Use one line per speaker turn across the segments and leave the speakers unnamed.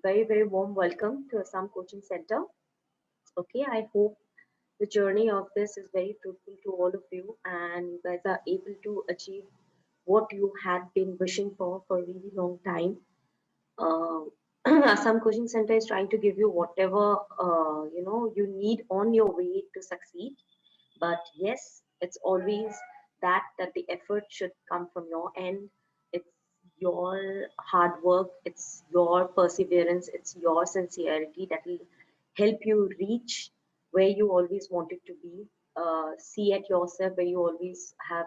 Very, very warm welcome to Assam Coaching Center. Okay, I hope the journey of this is very fruitful to all of you and you guys are able to achieve what you had been wishing for a really long time. Uh, Assam Coaching Center is trying to give you whatever you need on your way to succeed. But yes, it's always that the effort should come from your end. It's your hard work, it's your perseverance, it's your sincerity that will help you reach where you always wanted to be. See at yourself where you always have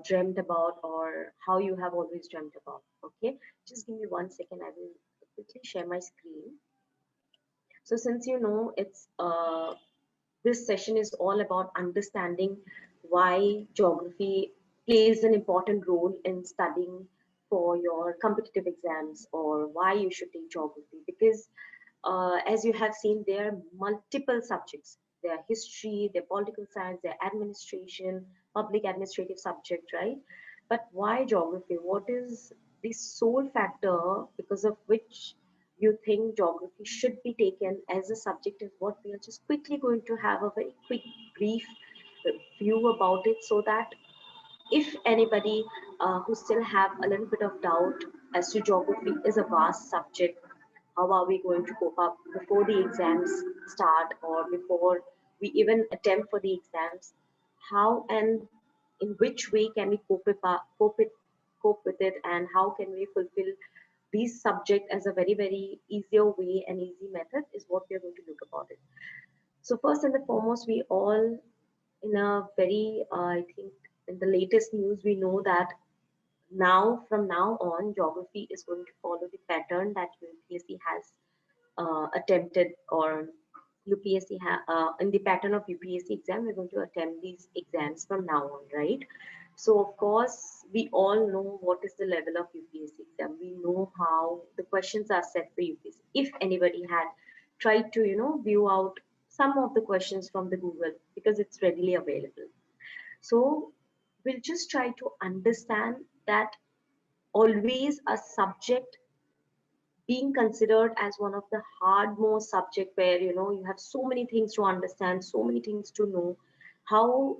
dreamt about, or how you have always dreamt about. Okay, just give me 1 second. I will quickly share my screen. So since you know it's this session is all about understanding why geography plays an important role in studying for your competitive exams, or why you should take geography. Because as you have seen, there are multiple subjects. There are history, there are political science, there are administration, public administrative subject, right? But why geography? What is the sole factor because of which you think geography should be taken as a subject, is what we are just quickly going to have a very quick brief view about it, so that if anybody who still have a little bit of doubt as to geography is a vast subject, how are we going to cope up before the exams start, or before we even attempt for the exams, how and in which way can we cope with it, and how can we fulfill these subject as a very very easier way and easy method, is what we are going to look about it. So first and the foremost, we all in a very I think in the latest news we know that now from now on geography is going to follow the pattern that UPSC has attempted, or in the pattern of UPSC exam, we're going to attempt these exams from now on, right? So of course, we all know what is the level of UPSC exam. We know how the questions are set for UPSC. If anybody had tried to, view out some of the questions from the Google, because it's readily available. So we'll just try to understand that always a subject being considered as one of the hard most subject, where you have so many things to understand, so many things to know, how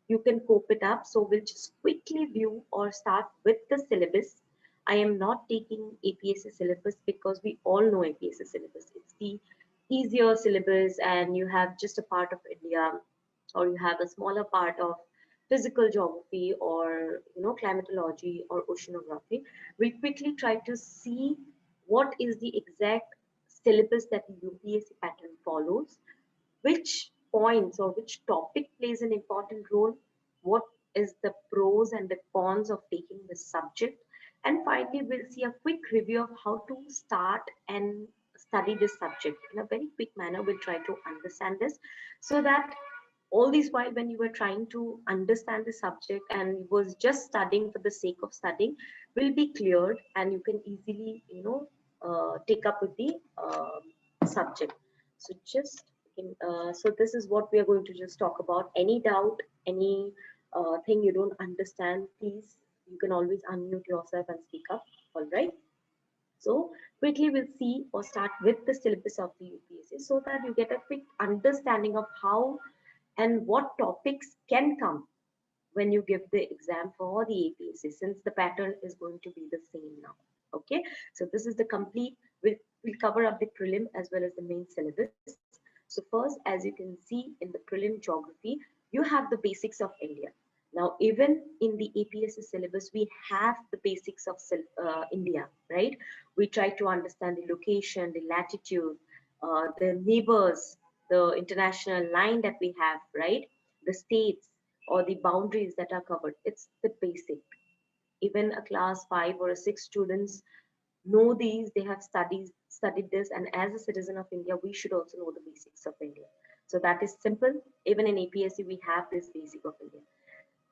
you can cope it up. So we'll just quickly view or start with the syllabus. I am not taking APSC syllabus because we all know APSC syllabus. It's the easier syllabus, and you have just a part of India, or you have a smaller part of physical geography, or climatology or oceanography. We'll quickly try to see what is the exact syllabus that the UPSC pattern follows, which points or which topic plays an important role, what is the pros and the cons of taking this subject, and finally we'll see a quick review of how to start and study this subject in a very quick manner. We'll try to understand this, so that all this while when you were trying to understand the subject and was just studying for the sake of studying, will be cleared, and you can easily take up with the subject. So just so this is what we are going to just talk about. Any doubt, any thing you don't understand, please, you can always unmute yourself and speak up. All right, so quickly we'll see or start with the syllabus of the UPSC, so that you get a quick understanding of how and what topics can come when you give the exam for the APSC, since the pattern is going to be the same now. Okay, so this is the complete, we'll cover up the prelim as well as the main syllabus. So first, as you can see in the prelim geography, you have the basics of India. Now, even in the APSC syllabus, we have the basics of India, right? We try to understand the location, the latitude, the neighbors, the international line that we have, right? The states or the boundaries that are covered. It's the basic. Even a class 5 or a 6 students know these, they have studied this, and as a citizen of India, we should also know the basics of India. So that is simple. Even in APSC, we have this basic of India.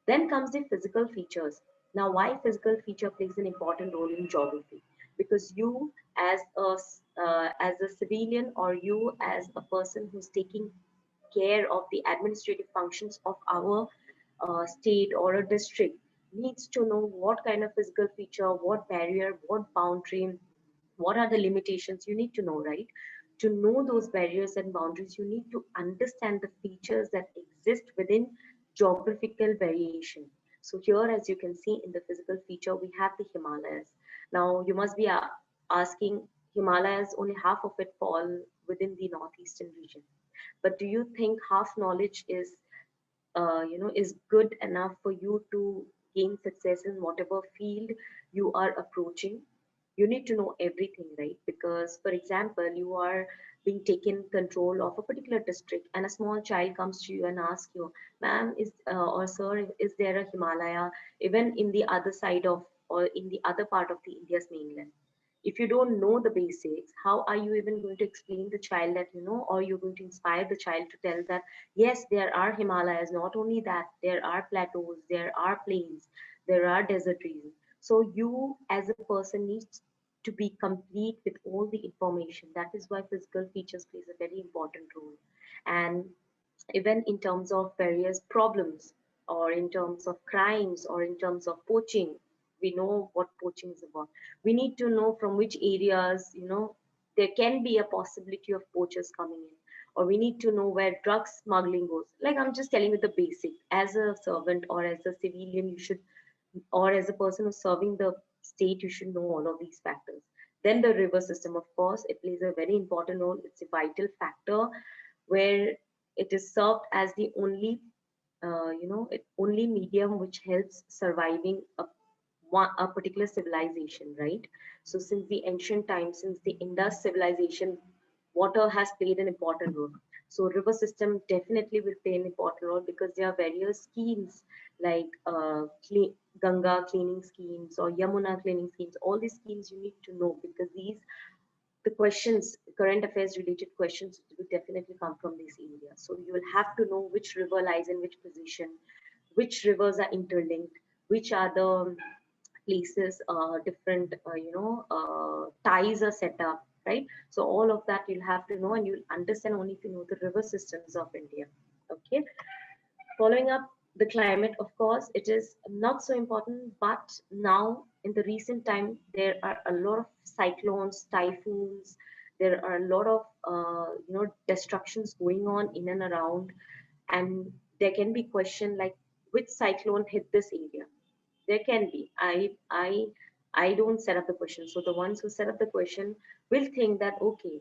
Then comes the physical features. Now, why physical feature plays an important role in geography? Because you, as a civilian, or you as a person who's taking care of the administrative functions of our state or a district, needs to know what kind of physical feature, what barrier, what boundary, What are the limitations? You need to know, right? To know those barriers and boundaries, you need to understand the features that exist within geographical variation. So here, as you can see in the physical feature, we have the Himalayas. Now you must be asking, Himalayas, only half of it fall within the northeastern region, but do you think half knowledge is good enough for you to gain success in whatever field you are approaching? You need to know everything, right? Because, for example, you are being taken control of a particular district, and a small child comes to you and asks you, ma'am, is or sir, is there a Himalaya even in the other side of, or in the other part of the India's mainland? If you don't know the basics, how are you even going to explain the child that you know, or you're going to inspire the child to tell that yes, there are Himalayas, not only that, there are plateaus, there are plains, there are desert regions. So you as a person needs to be complete with all the information. That is why physical features plays a very important role. And even in terms of various problems, or in terms of crimes, or in terms of poaching, we know what poaching is about. We need to know from which areas, there can be a possibility of poachers coming in, or we need to know where drug smuggling goes. Like, I'm just telling you the basic. As a servant or as a civilian, you should, or as a person who's serving the state, you should know all of these factors. Then the river system, of course, it plays a very important role. It's a vital factor, where it is served as the only only medium which helps surviving a particular civilization, right? So since the ancient times, since the Indus civilization, water has played an important role. So river system definitely will play an important role, because there are various schemes like Ganga cleaning schemes or Yamuna cleaning schemes. All these schemes you need to know, because these, the questions, current affairs related questions, will definitely come from this area. So you will have to know which river lies in which position, which rivers are interlinked, which are the places, different ties are set up, right? So all of that you'll have to know, and you'll understand only if you know the river systems of India. Okay. Following up, the climate, of course, it is not so important, but now in the recent time, there are a lot of cyclones, typhoons. There are a lot of destructions going on in and around, and there can be question like, which cyclone hit this area? There can be. I don't set up the question. So the ones who set up the question will think that, okay,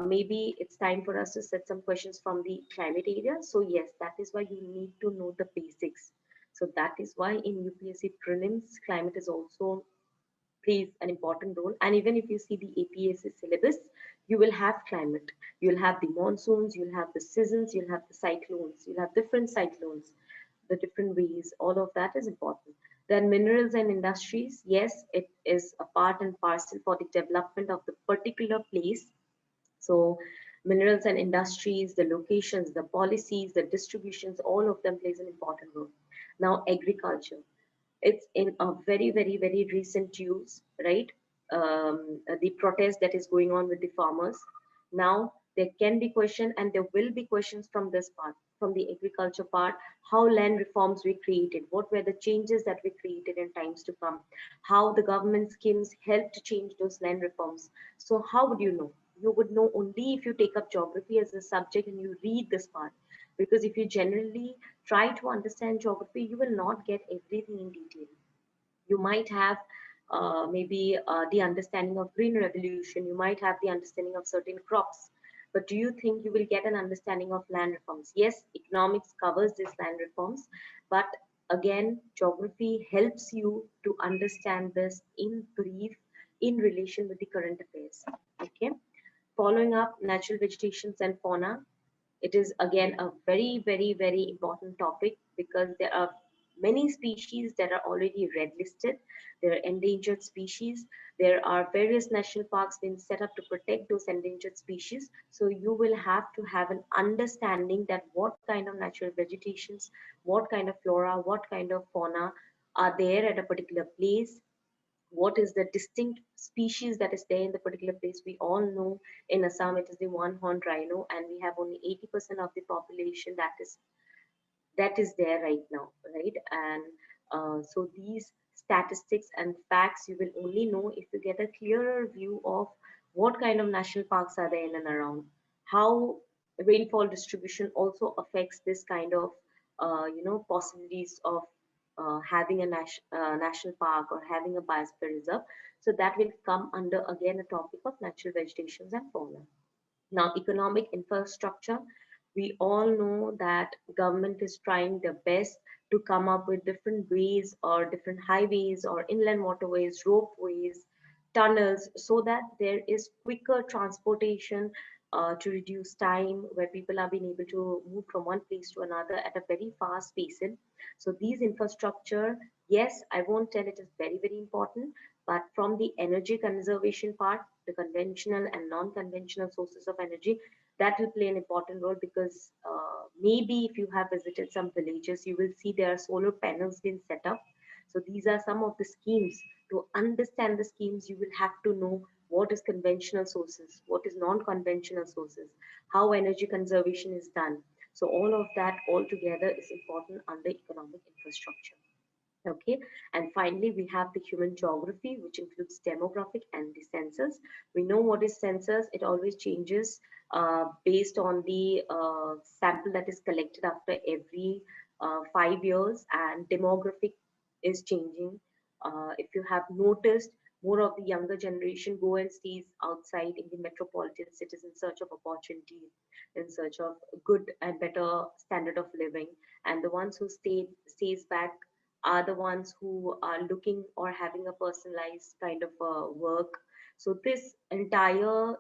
maybe it's time for us to set some questions from the climate area. So yes, that is why you need to know the basics. So that is why in UPSC prelims, climate is also plays an important role. And even if you see the APSC syllabus, you will have climate. You'll have the monsoons, you'll have the seasons, you'll have the cyclones, you'll have different cyclones, the different ways. All of that is important. Then minerals and industries, yes, it is a part and parcel for the development of the particular place. So minerals and industries, the locations, the policies, the distributions, all of them plays an important role. Now agriculture, it's in a very, very, very recent use, right? The protest that is going on with the farmers. Now, there can be questions, and there will be questions from this part, from the agriculture part, how land reforms were created, what were the changes that were created in times to come, how the government schemes helped to change those land reforms. So how would you know? You would know only if you take up geography as a subject and you read this part. Because if you generally try to understand geography, you will not get everything in detail. You might have maybe the understanding of green revolution, you might have the understanding of certain crops, but do you think you will get an understanding of land reforms? Yes, economics covers these land reforms, but again, geography helps you to understand this in brief, in relation with the current affairs. Okay. Following up, natural vegetations and fauna, it is again a very, very, very important topic, because there are many species that are already red listed. There are endangered species. There are various national parks being set up to protect those endangered species. So you will have to have an understanding that what kind of natural vegetations, what kind of flora, what kind of fauna are there at a particular place, what is the distinct species that is there in the particular place. We all know in Assam it is the one-horned rhino, and we have only 80% of the population that is there right now, right? And so these statistics and facts you will only know if you get a clearer view of what kind of national parks are there in and around, how rainfall distribution also affects this kind of possibilities of having a national park or having a biosphere reserve. So that will come under again a topic of natural vegetations and fauna. Now, economic infrastructure, we all know that government is trying their best to come up with different ways or different highways or inland waterways, ropeways, tunnels, so that there is quicker transportation to reduce time where people are being able to move from one place to another at a very fast pace. So these infrastructure, yes, I won't tell it is very, very important, but from the energy conservation part, the conventional and non-conventional sources of energy, that will play an important role because maybe if you have visited some villages, you will see there are solar panels being set up. So these are some of the schemes. To understand the schemes, you will have to know what is conventional sources, what is non-conventional sources, how energy conservation is done. So all of that all together is important under economic infrastructure. Okay, and finally, we have the human geography, which includes demographic and the census. We know what is census, it always changes based on the sample that is collected after every 5 years, and demographic is changing. If you have noticed, more of the younger generation go and stays outside in the metropolitan cities in search of opportunities, in search of good and better standard of living, and the ones who stays back are the ones who are looking or having a personalized kind of work. So this entire,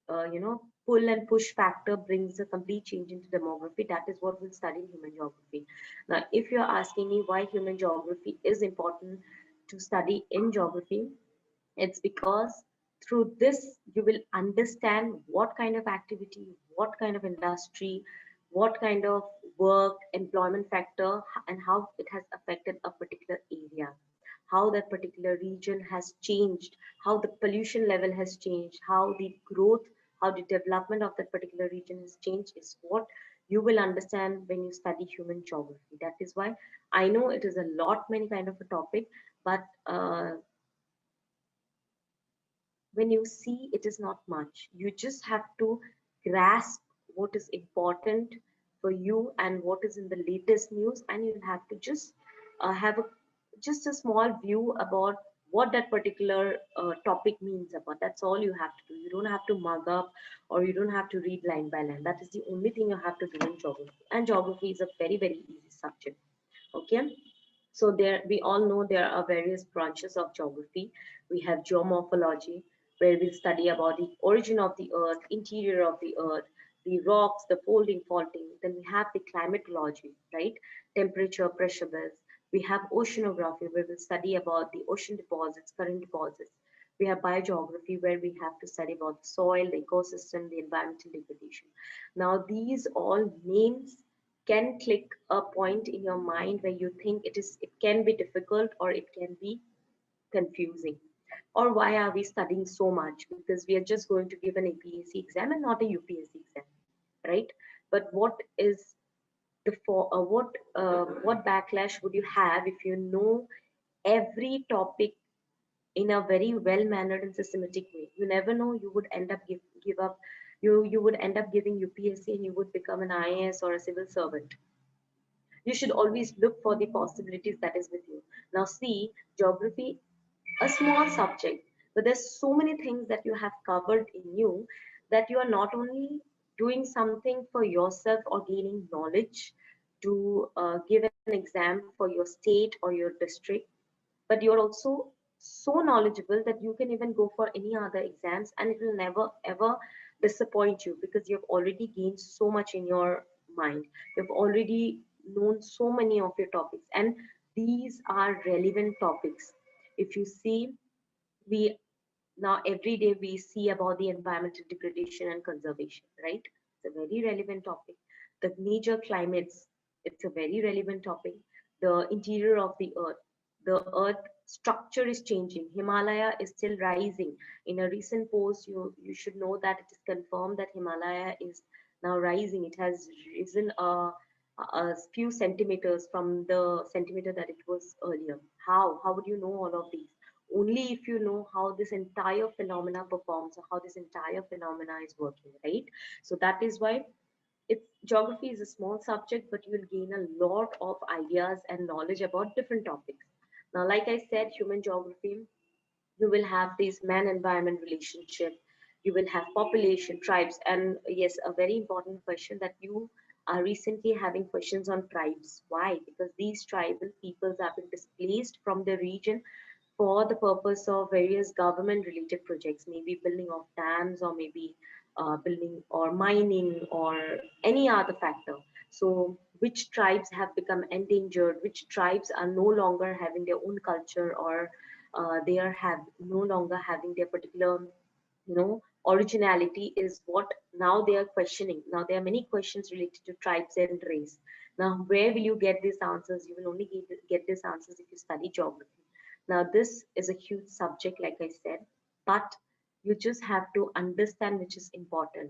pull and push factor brings a complete change into demography. That is what we'll study in human geography. Now, if you're asking me why human geography is important to study in geography, it's because through this you will understand what kind of activity, what kind of industry, what kind of work, employment factor, and how it has affected a particular area, how that particular region has changed, how the pollution level has changed, how the growth, how the development of that particular region has changed is what you will understand when you study human geography. That is why I know it is a lot, many kind of a topic, but when you see it is not much, you just have to grasp what is important for you and what is in the latest news, and you'll have to just have just a small view about what that particular topic means about. That's all you have to do. You don't have to mug up or you don't have to read line by line. That is the only thing you have to do in geography, and geography is a very, very easy subject. Okay, so there, we all know there are various branches of geography. We have geomorphology, where we study about the origin of the earth, interior of the earth, the rocks, the folding, faulting. Then we have the climatology, right? Temperature, pressure belts. We have oceanography, where we study about the ocean deposits, current deposits. We have biogeography, where we have to study about the soil, the ecosystem, the environmental degradation. Now, these all names can click a point in your mind where you think it can be difficult or it can be confusing, or why are we studying so much, because we are just going to give an APSC exam and not a UPSC exam, right? But what is the for what backlash would you have if you know every topic in a very well mannered and systematic way? You never know, you would end up give up, you would end up giving UPSC and you would become an IAS or a civil servant. You should always look for the possibilities that is with you. Now see, geography, a small subject, but there's so many things that you have covered in you, that you are not only doing something for yourself or gaining knowledge to give an exam for your state or your district, but you're also so knowledgeable that you can even go for any other exams and it will never ever disappoint you, because you've already gained so much in your mind. You've already known so many of your topics, and these are relevant topics. If you see, we now every day we see about the environmental degradation and conservation, right? It's a very relevant topic. The major climates, it's a very relevant topic. The interior of the earth structure is changing. Himalaya is still rising. In a recent post, you should know that it is confirmed that Himalaya is now rising. It has risen a few centimeters from the centimeter that it was earlier. How would you know all of these? Only if you know how this entire phenomena performs, or how this entire phenomena is working, right? So that is why it's geography is a small subject, but you will gain a lot of ideas and knowledge about different topics. Now, like I said, human geography, you will have these man environment relationship, you will have population, tribes, and yes, a very important question that you are recently having questions on tribes. Why? Because these tribal peoples have been displaced from the region for the purpose of various government related projects, maybe building of dams, or maybe building or mining or any other factor. So which tribes have become endangered, which tribes are no longer having their own culture, or they are have no longer having their particular, originality, is what now they are questioning. Now there are many questions related to tribes and race. Now where will you get these answers? You will only get these answers if you study geography. Now this is a huge subject, like I said, but you just have to understand which is important.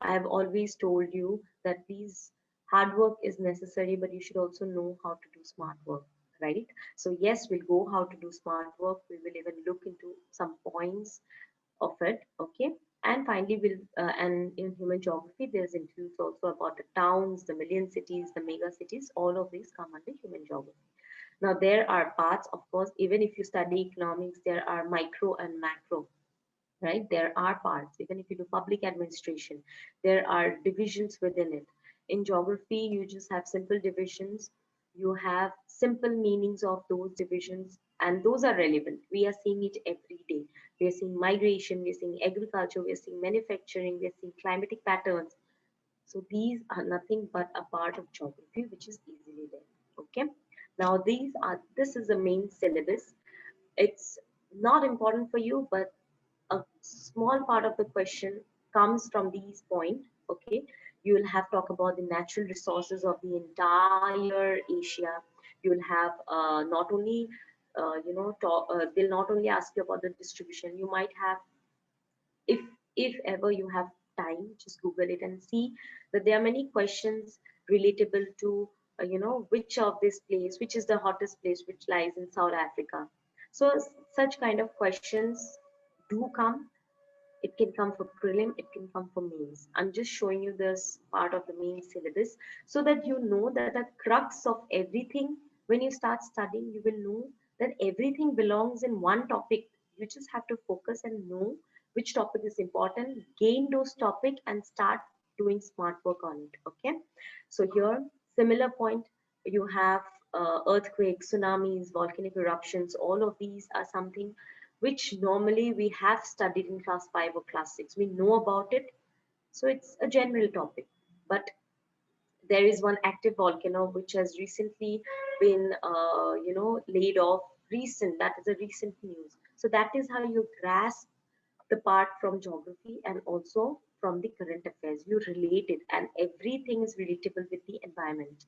I have always told you that these hard work is necessary, but you should also know how to do smart work, right? So yes, we'll go how to do smart work. We will even look into some points of it, okay? And finally, and in human geography, there's includes also about the towns, the million cities, the mega cities. All of these come under human geography. Now, there are parts, of course, even if you study economics, there are micro and macro, right? There are parts. Even if you do public administration, there are divisions within it. In geography, you just have simple divisions. You have simple meanings of those divisions, and those are relevant. We are seeing it every day. We are seeing migration, we are seeing agriculture, we are seeing manufacturing, we are seeing climatic patterns. So these are nothing but a part of geography which is easily there. Okay. Now this is the main syllabus. It's not important for you, but a small part of the question comes from these points. Okay. You will have talk about the natural resources of the entire Asia. You will have not only they'll not only ask you about the distribution. You might have, if if ever you have time, just google it and see that there are many questions relatable to which of this place, which is the hottest place, which lies in South Africa. So such kind of questions do come. It can come for prelim, it can come for mains. I'm just showing you this part of the main syllabus so that you know that the crux of everything, when you start studying, you will know that everything belongs in one topic. You just have to focus and know which topic is important, gain those topic and start doing smart work on it. Okay. So here, similar point, you have earthquakes, tsunamis, volcanic eruptions. All of these are something which normally we have studied in class 5 or class 6. We know about it, so it's a general topic. But there is one active volcano which has recently been, laid off. Recent, that is a recent news. So that is how you grasp the part from geography and also from the current affairs. You relate it, and everything is relatable with the environment.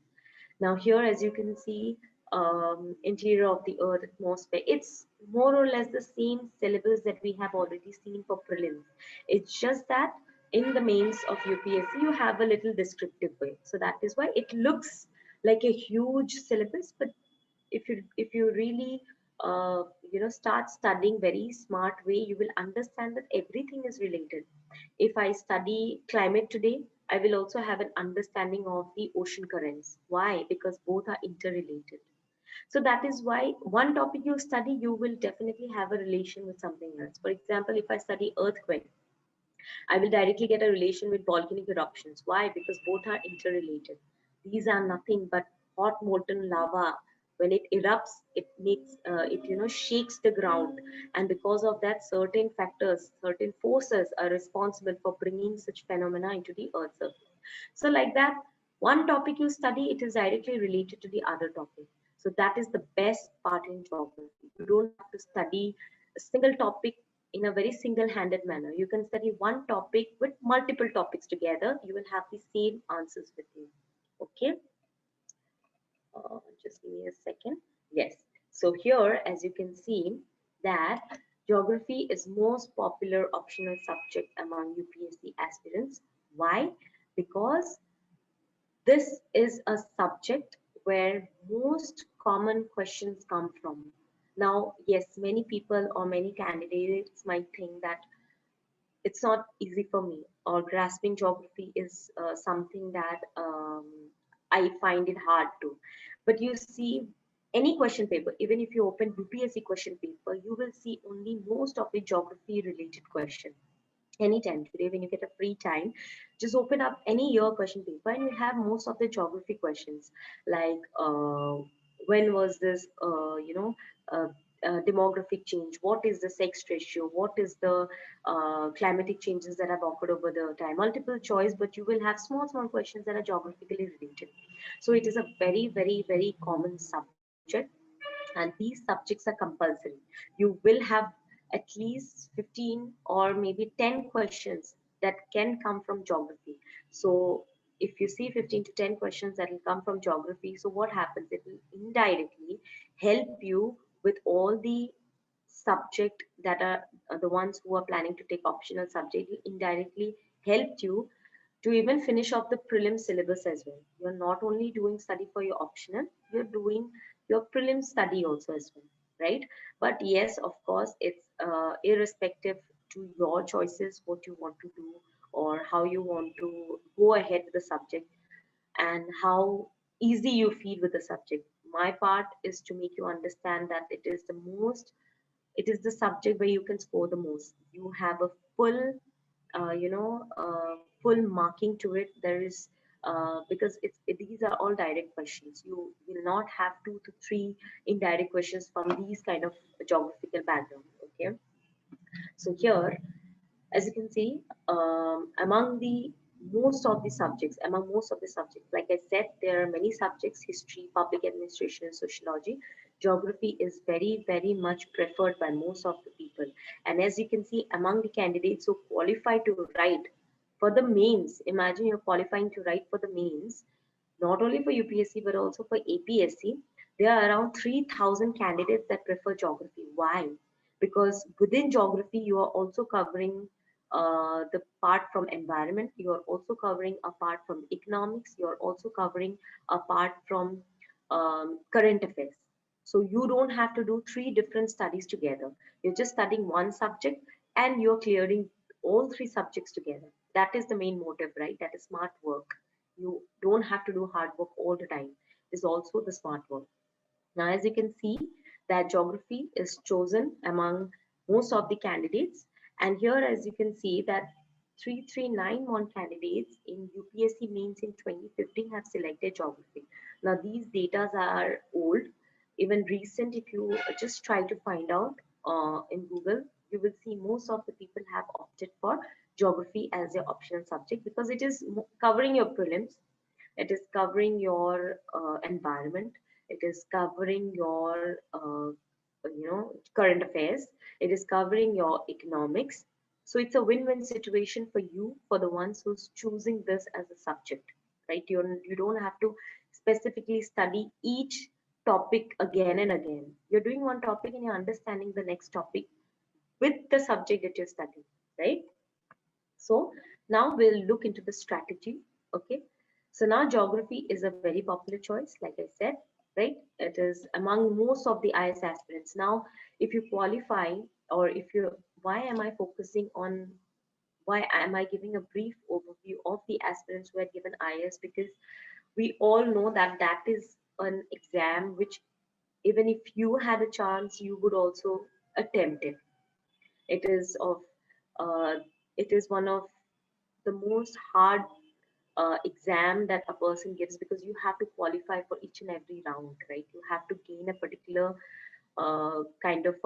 Now here, as you can see, interior of the Earth, atmosphere, it's more or less the same syllabus that we have already seen for prelims. It's just that in the mains of UPSC, you have a little descriptive way. So that is why it looks like a huge syllabus, but if you really start studying very smart way, you will understand that everything is related. If I study climate today, I will also have an understanding of the ocean currents. Why? Because both are interrelated. So that is why one topic you study, you will definitely have a relation with something else. For example, if I study earthquake, I will directly get a relation with volcanic eruptions. Why? Because both are interrelated. These are nothing but hot molten lava. When it erupts, it makes shakes the ground, and because of that, certain factors, certain forces are responsible for bringing such phenomena into the Earth's surface. So, like that, one topic you study, it is directly related to the other topic. So that is the best part in geography. You don't have to study a single topic in a very single-handed manner. You can study one topic with multiple topics together. You will have the same answers with you. Okay. Just give me a second. Yes. So here, as you can see, that geography is most popular optional subject among UPSC aspirants. Why? Because This is a subject where most common questions come from. Now, yes, many people or many candidates might think that it's not easy for me, or grasping geography is something that I find it hard to. But you see, any question paper, even if you open UPSC question paper, you will see only most of the geography related question. Anytime today, when you get a free time, just open up any year question paper and you have most of the geography questions, like when was this demographic change, what is the sex ratio, what is the climatic changes that have occurred over the time, multiple choice, but you will have small small questions that are geographically related. So it is a very very very common subject, and these subjects are compulsory. You will have at least 15 or maybe 10 questions that can come from geography. So if you see 15 to 10 questions that will come from geography, so what happens, it will indirectly help you with all the subject that are the ones who are planning to take optional subject, will indirectly help you to even finish off the prelim syllabus as well. You're not only doing study for your optional, you're doing your prelim study also as well, right? But yes, of course, it's irrespective to your choices, what you want to do or how you want to go ahead with the subject and how easy you feel with the subject. My part is to make you understand that it is the subject where you can score the most. You have a full full marking to it. There is because these are all direct questions. You will not have 2 to 3 indirect questions from these kind of geographical background. Okay, so here, as you can see, among most of the subjects, like I said, there are many subjects: history, public administration, and sociology. Geography is very very much preferred by most of the people, and as you can see, among the candidates who qualify to write for the mains, imagine you're qualifying to write for the mains, not only for UPSC but also for APSC. There are around 3,000 candidates that prefer geography. Why? Because within geography, you are also covering the part from environment, you are also covering a part from economics, you are also covering a part from current affairs. So you don't have to do 3 different studies together. You're just studying one subject and you're clearing all 3 subjects together. That is the main motive, right? That is smart work. You don't have to do hard work all the time. Is also the smart work. Now, as you can see, that geography is chosen among most of the candidates. And here, as you can see, that 3391 candidates in UPSC mains in 2015 have selected geography. Now, these data are old, even recent. If you just try to find out in Google, you will see most of the people have opted for geography as their optional subject because it is covering your prelims, it is covering your environment, it is covering your current affairs, it is covering your economics. So it's a win-win situation for you, for the ones who's choosing this as a subject, right? You don't have to specifically study each topic again and again. You're doing one topic and you're understanding the next topic with the subject that you're studying, right? So now we'll look into the strategy. Okay. So now geography is a very popular choice, like I said, right? It is among most of the IS aspirants. Now, if you qualify, or if you, why am I focusing on, why am I giving a brief overview of the aspirants who had given IS? Because we all know that that is an exam which, even if you had a chance, you would also attempt it. It is of, uh, it is one of the most hard exam that a person gives, because you have to qualify for each and every round, right? You have to gain a particular kind of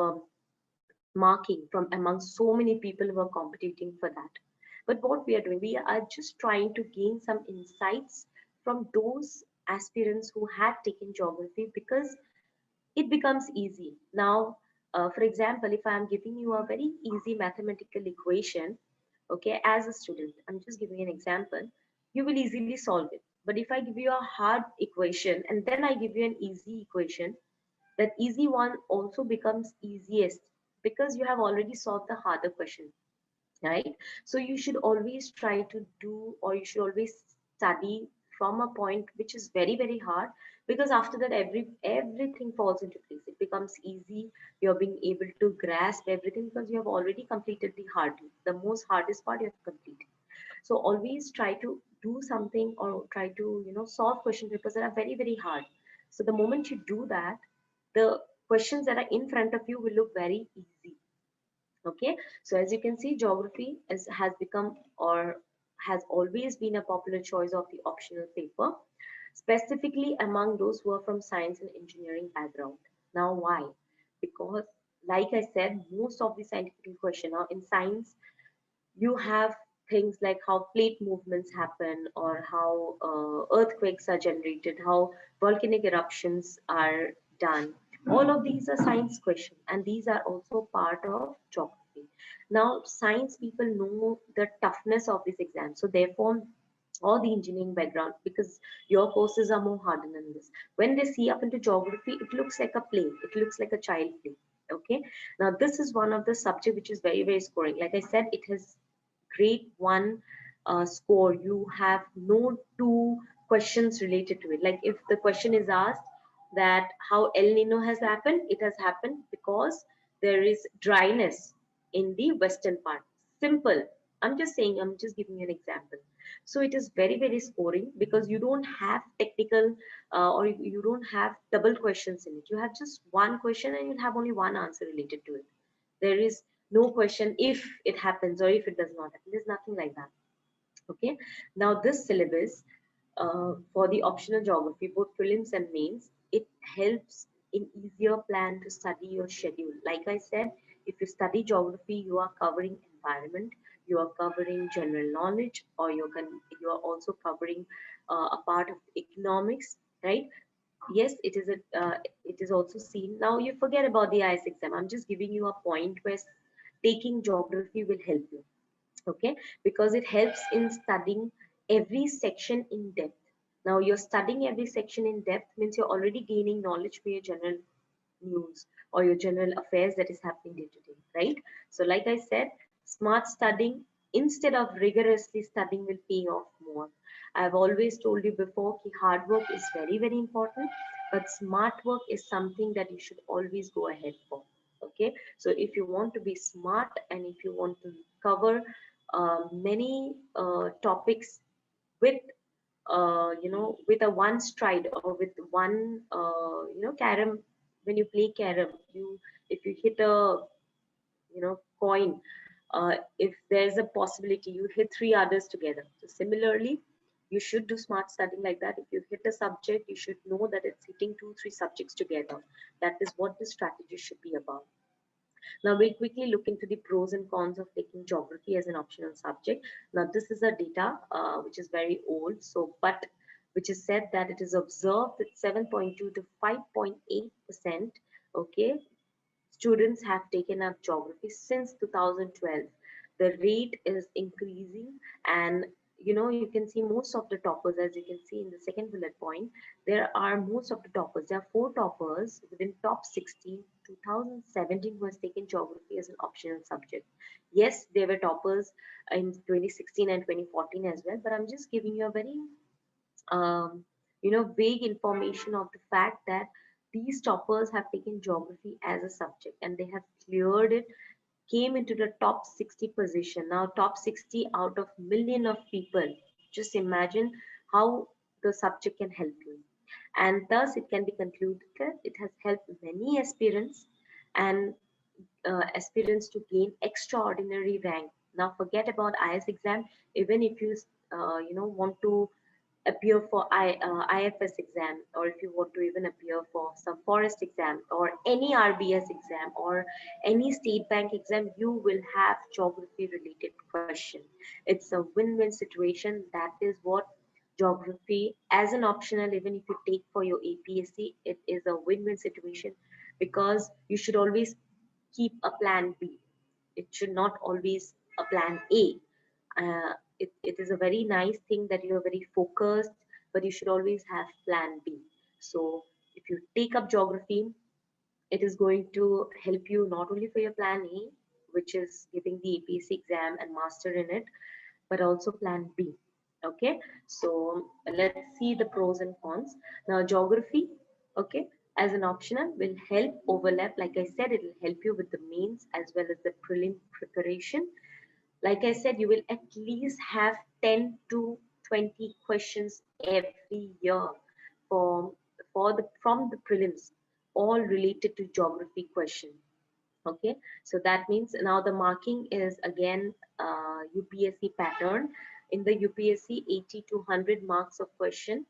marking from among so many people who are competing for that. But what we are doing, we are just trying to gain some insights from those aspirants who had taken geography, because it becomes easy. Now, for example, if I'm giving you a very easy mathematical equation, okay, as a student, I'm just giving an example, you will easily solve it. But if I give you a hard equation and then I give you an easy equation, that easy one also becomes easiest because you have already solved the harder question, right? So you should always try to do, or you should always study from a point which is very very hard, because after that everything falls into place. It becomes easy. You're being able to grasp everything because you have already completed the most hardest part you have completed. So always try to do something, or try to solve question papers that are very very hard. So the moment you do that, the questions that are in front of you will look very easy. Okay, so as you can see, geography has become, or has always been, a popular choice of the optional paper, specifically among those who are from science and engineering background. Now, why? Because, like I said, most of the scientific question now in science, you have things like how plate movements happen, or how earthquakes are generated, how volcanic eruptions are done. All of these are science questions, and these are also part of geography. Now, science people know the toughness of this exam, so therefore, or the engineering background, because your courses are more harder than this. When they see up into geography, it looks like a play, it looks like a child play. Okay, now this is one of the subject which is very very scoring. Like I said, it has grade 1 score. You have no two questions related to it. Like if the question is asked that how El Nino has happened, it has happened because there is dryness in the western part. Simple. I'm just saying, I'm just giving you an example. So it is very very scoring, because you don't have technical or you don't have double questions in it. You have just one question and you have only one answer related to it. There is no question if it happens or if it does not happen. There's nothing like that. Okay. Now this syllabus, for the optional geography, both prelims and mains, it helps in easier plan to study your schedule. Like I said, if you study geography, you are covering environment, you are covering general knowledge, or you are also covering a part of economics, right? Yes, it is also seen. Now you forget about the IS exam. I'm just giving you a point where taking geography will help you. Okay, because it helps in studying every section in depth. Now you're studying every section in depth means you're already gaining knowledge for your general news or your general affairs that is happening day to day, right? So like I said, smart studying instead of rigorously studying will pay off more. I've always told you before ki hard work is very very important, but smart work is something that you should always go ahead for. Okay, so if you want to be smart and if you want to cover many topics with with a one stride, or with one carom. When you play carom, you if you hit a coin, if there's a possibility you hit three others together. So similarly, you should do smart studying like that. If you hit a subject, you should know that it's hitting two three subjects together. That is what the strategy should be about. Now we'll quickly look into the pros and cons of taking geography as an optional subject. Now this is a data which is very old, so but which is said that it is observed that 7.2 to 5.8%, okay, students have taken up geography since 2012. The rate is increasing, and you can see most of the toppers, as you can see in the second bullet point. There are most of the toppers. There are four toppers within top 60. 2017 was taken geography as an optional subject. Yes, there were toppers in 2016 and 2014 as well, but I'm just giving you a very um, vague information of the fact that these toppers have taken geography as a subject and they have cleared it, came into the top 60 position. Now top 60 out of million of people. Just imagine how the subject can help you. And thus it can be concluded that it has helped many aspirants and aspirants to gain extraordinary rank. Now forget about IS exam. Even if you want to appear for IFS exam, or if you want to even appear for some forest exam or any RBS exam or any state bank exam, you will have geography related question. It's a win-win situation. That is what geography as an optional, even if you take for your APSC, it is a win-win situation, because you should always keep a plan B. It should not always a plan A. It is a very nice thing that you're very focused, but you should always have plan B. So if you take up geography, it is going to help you not only for your plan A, which is giving the APSC exam and master in it, but also plan B. Okay, so let's see the pros and cons. Now, geography, okay, as an optional will help overlap. Like I said, it will help you with the mains as well as the prelim preparation. Like I said, you will at least have 10 to 20 questions every year from from the prelims, all related to geography question. Okay, so that means now the marking is again UPSC pattern. In the UPSC, 80 to 100 marks of question.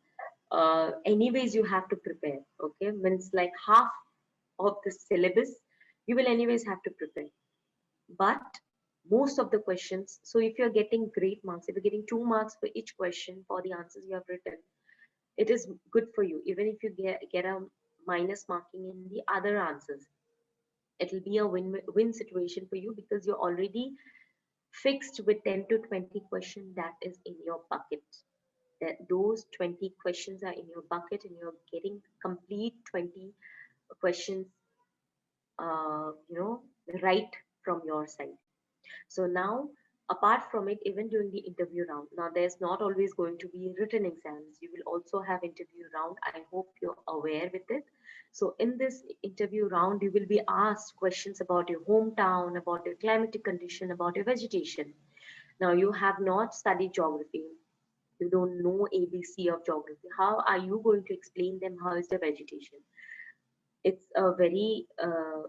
Anyways, you have to prepare. Okay, means like half of the syllabus, you will anyways have to prepare. But most of the questions, so if you're getting great marks, if you're getting 2 marks for each question for the answers you have written, it is good for you. Even if you get a minus marking in the other answers, it'll be a win situation for you because you're already fixed with 10 to 20 questions that is in your bucket. That those 20 questions are in your bucket and you're getting complete 20 questions, right from your side. So now, apart from it, even during the interview round, now there's not always going to be written exams. You will also have interview round. I hope you're aware with it. So in this interview round, you will be asked questions about your hometown, about your climatic condition, about your vegetation. Now you have not studied geography. You don't know ABC of geography. How are you going to explain them? How is the vegetation? It's a very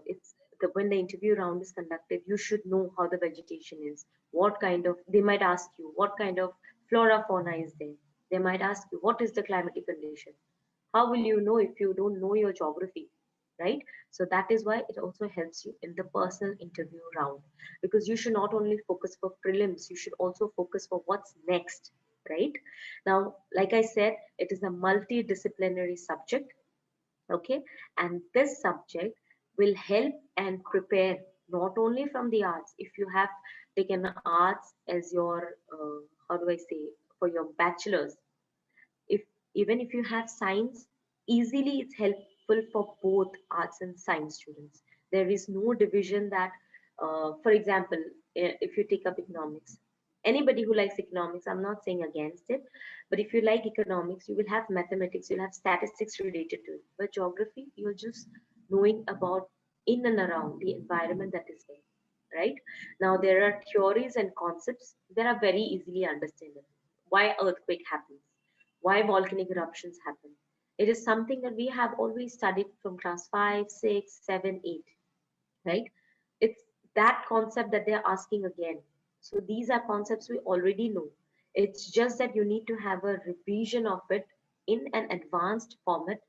it's the when the interview round is conducted, you should know how the vegetation is, what kind of, they might ask you what kind of flora fauna is there, they might ask you what is the climatic condition. How will you know if you don't know your geography, right? So that is why it also helps you in the personal interview round, because you should not only focus for prelims, you should also focus for what's next, right? Now, like I said, it is a multidisciplinary subject. Okay, and this subject will help and prepare not only from the arts. If you have taken arts as your how do I say, for your bachelor's, if even if you have science, easily it's helpful for both arts and science students. There is no division that for example, if you take up economics, anybody who likes economics, I'm not saying against it, but if you like economics, you will have mathematics, you'll have statistics related to it. But geography, you're just knowing about in and around the environment that is there, right? Now there are theories and concepts that are very easily understandable. Why earthquake happens, why volcanic eruptions happen. It is something that we have always studied from class 5, 6, 7, 8, right? It's that concept that they're asking again. So these are concepts we already know. It's just that you need to have a revision of it in an advanced format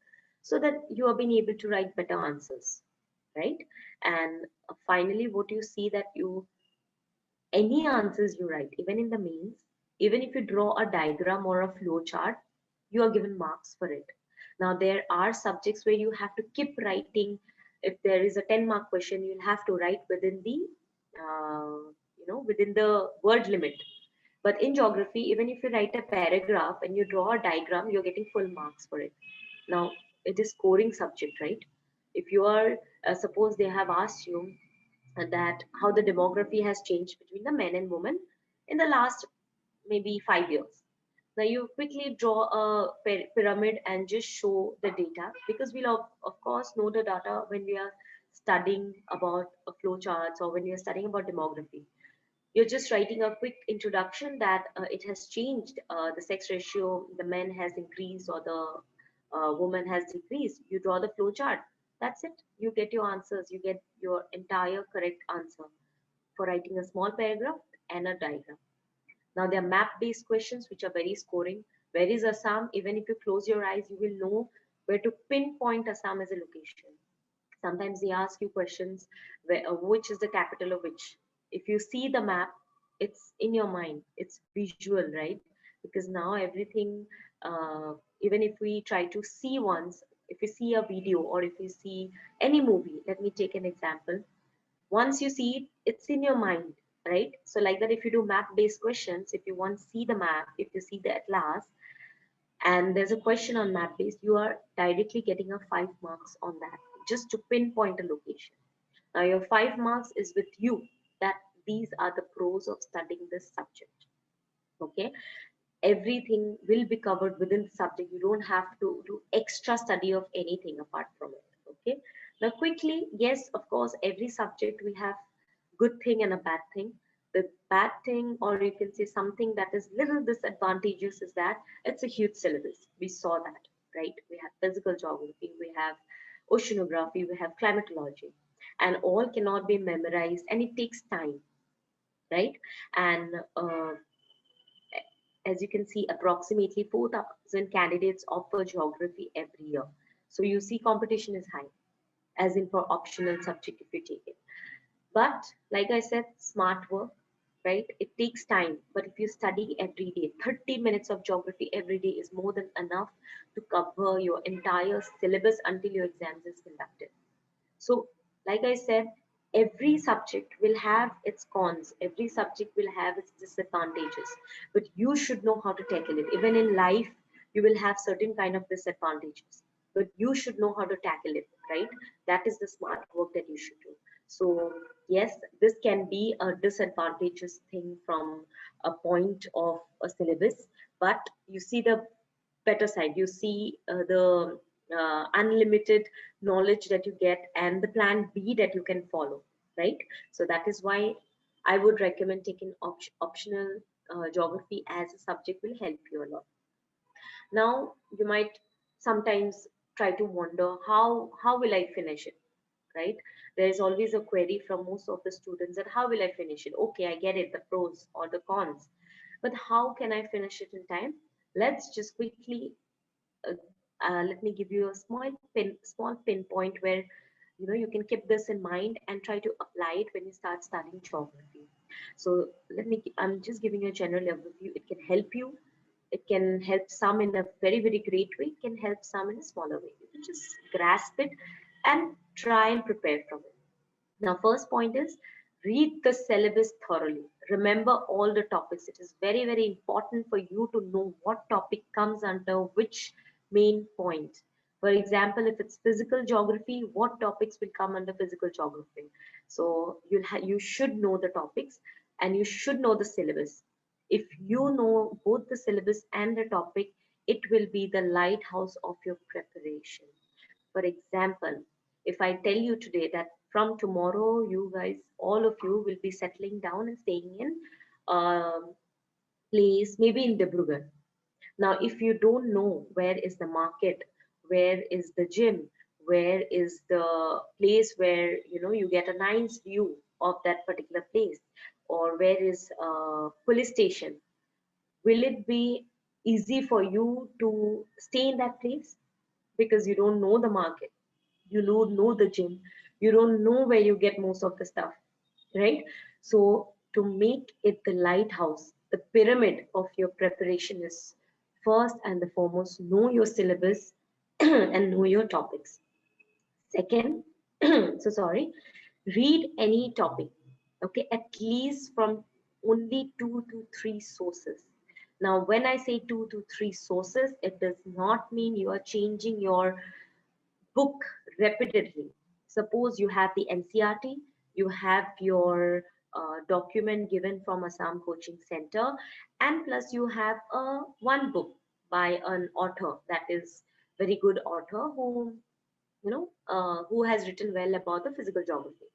so that you are being able to write better answers, right? And finally, what you see that you any answers you write, even in the mains, even if you draw a diagram or a flow chart, you are given marks for it. Now, there are subjects where you have to keep writing. If there is a 10-mark question, you'll have to write within the, within the word limit. But in geography, even if you write a paragraph and you draw a diagram, you're getting full marks for it. Now, it is scoring subject, right? If you are, suppose they have asked you that how the demography has changed between the men and women in the last maybe 5 years. Now you quickly draw a pyramid and just show the data, because we'll of course know the data when we are studying about a flow charts or when we are studying about demography. You're just writing a quick introduction that it has changed, the sex ratio, the men has increased or the woman has decreased. You draw the flow chart. That's it. You get your answers. You get your entire correct answer for writing a small paragraph and a diagram. Now, there are map-based questions which are very scoring. Where is Assam? Even if you close your eyes, you will know where to pinpoint Assam as a location. Sometimes they ask you questions where, which is the capital of which. If you see the map, it's in your mind. It's visual, right? Because now everything, even if we try to see once, if you see a video or if you see any movie, let me take an example. Once you see it, it's in your mind, right? So like that, if you do map-based questions, if you want to see the map, if you see the atlas, and there's a question on map based, you are directly getting a 5 marks on that, just to pinpoint a location. Now your 5 marks is with you. That these are the pros of studying this subject. Okay. everything will be covered within the subject. You don't have to do extra study of anything apart from it. Okay. Now, quickly, yes, of course, every subject will have good thing and a bad thing. The bad thing, or you can say something that is little disadvantageous, is that it's a huge syllabus. We saw that, right? We have physical geography, we have oceanography, we have climatology, and all cannot be memorized, and it takes time, right? And as you can see, approximately 4,000 candidates offer geography every year. So you see competition is high, as in for optional subject if you take it. But like I said, smart work, right? It takes time. But if you study every day, 30 minutes of geography every day is more than enough to cover your entire syllabus until your exams is conducted. So, like I said, every subject will have its cons, every subject will have its disadvantages, but you should know how to tackle it. Even in life, you will have certain kind of disadvantages, but you should know how to tackle it, right? That is the smart work that you should do. So, yes, this can be a disadvantageous thing from a point of a syllabus, but you see the better side. You see the unlimited knowledge that you get and the plan B that you can follow, right? So that is why I would recommend taking optional geography as a subject will help you a lot. Now you might sometimes try to wonder how will I finish it, right? There is always a query from most of the students that how will I finish it? Okay, I get it, the pros or the cons, but how can I finish it in time? Let's just quickly uh, let me give you a small pinpoint where you can keep this in mind and try to apply it when you start studying geography. So I'm just giving you a general overview. It can help you. It can help some in a very great way. It can help some in a smaller way. You can just grasp it and try and prepare from it. Now, first point is read the syllabus thoroughly. Remember all the topics. It is very important for you to know what topic comes under which main point. For example, if it's physical geography, what topics will come under physical geography? So you should know the topics and you should know the syllabus. If you know both the syllabus and the topic, it will be the lighthouse of your preparation. For example, if I tell you today that from tomorrow, you guys, all of you will be settling down and staying in a place, maybe in Dibrugarh. Now, if you don't know where is the market, where is the gym, where is the place where you get a nice view of that particular place, or where is a police station, will it be easy for you to stay in that place? Because you don't know the market, you don't know the gym, you don't know where you get most of the stuff, right? So to make it the lighthouse, the pyramid of your preparation is first and the foremost, know your syllabus and know your topics. Second, so sorry, read any topic, okay, at least from only 2 to 3 sources. Now, when I say 2 to 3 sources, it does not mean you are changing your book repeatedly. Suppose you have the NCRT, you have your document given from Assam Coaching Center, and plus you have a one book by an author that is very good author who has written well about the physical geography.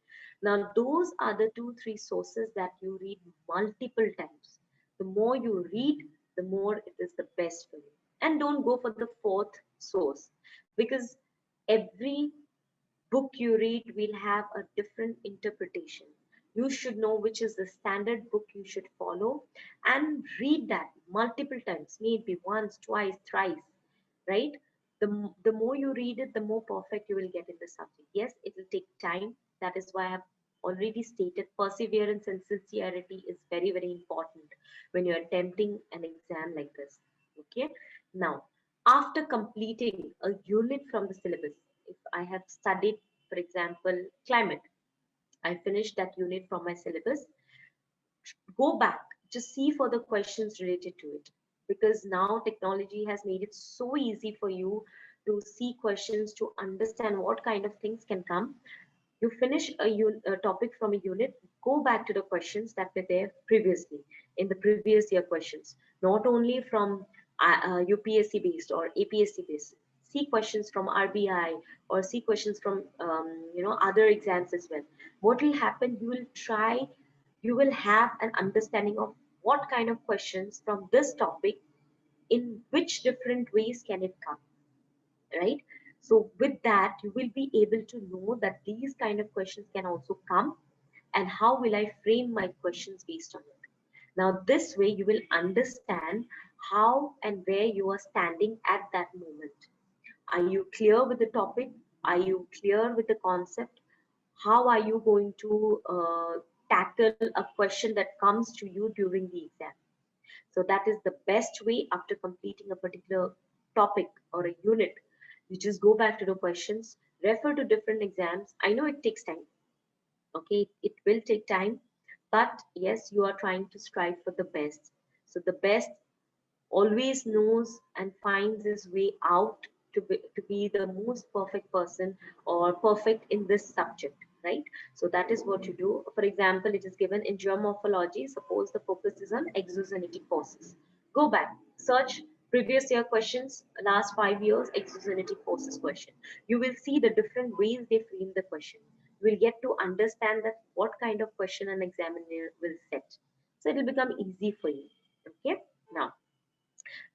Now, those are the 2 3 sources that you read multiple times. The more you read, the more it is the best for you. And don't go for the fourth source, because every book you read will have a different interpretation. You should know which is the standard book you should follow and read that multiple times, maybe once, twice, thrice, right? The more you read it, the more perfect you will get in the subject. Yes, it will take time. That is why I have already stated perseverance and sincerity is very important when you're attempting an exam like this. Okay. Now, after completing a unit from the syllabus, if I have studied, for example, climate, I finished that unit from my syllabus, go back, just see for the questions related to it, because now technology has made it so easy for you to see questions, to understand what kind of things can come. You finish a topic from a unit, go back to the questions that were there previously in the previous year questions, not only from UPSC based or APSC based. See questions from RBI or see questions from other exams as well. What will happen? You will have an understanding of what kind of questions from this topic, in which different ways can it come, right? So with that, you will be able to know that these kind of questions can also come, and how will I frame my questions based on it. Now, this way you will understand how and where you are standing at that moment. Are you clear with the topic? Are you clear with the concept? How are you going to tackle a question that comes to you during the exam? So that is the best way. After completing a particular topic or a unit, you just go back to the questions, refer to different exams. I know it takes time. Okay, it will take time, but yes, you are trying to strive for the best. So the best always knows and finds his way out to be the most perfect person or perfect in this subject, right? So that is what you do. For example, it is given in geomorphology. Suppose the focus is on exogenetic forces. Go back, search previous year questions, last 5 years exogenetic forces question. You will see the different ways they frame the question. You will get to understand that what kind of question an examiner will set. So it will become easy for you. Okay, now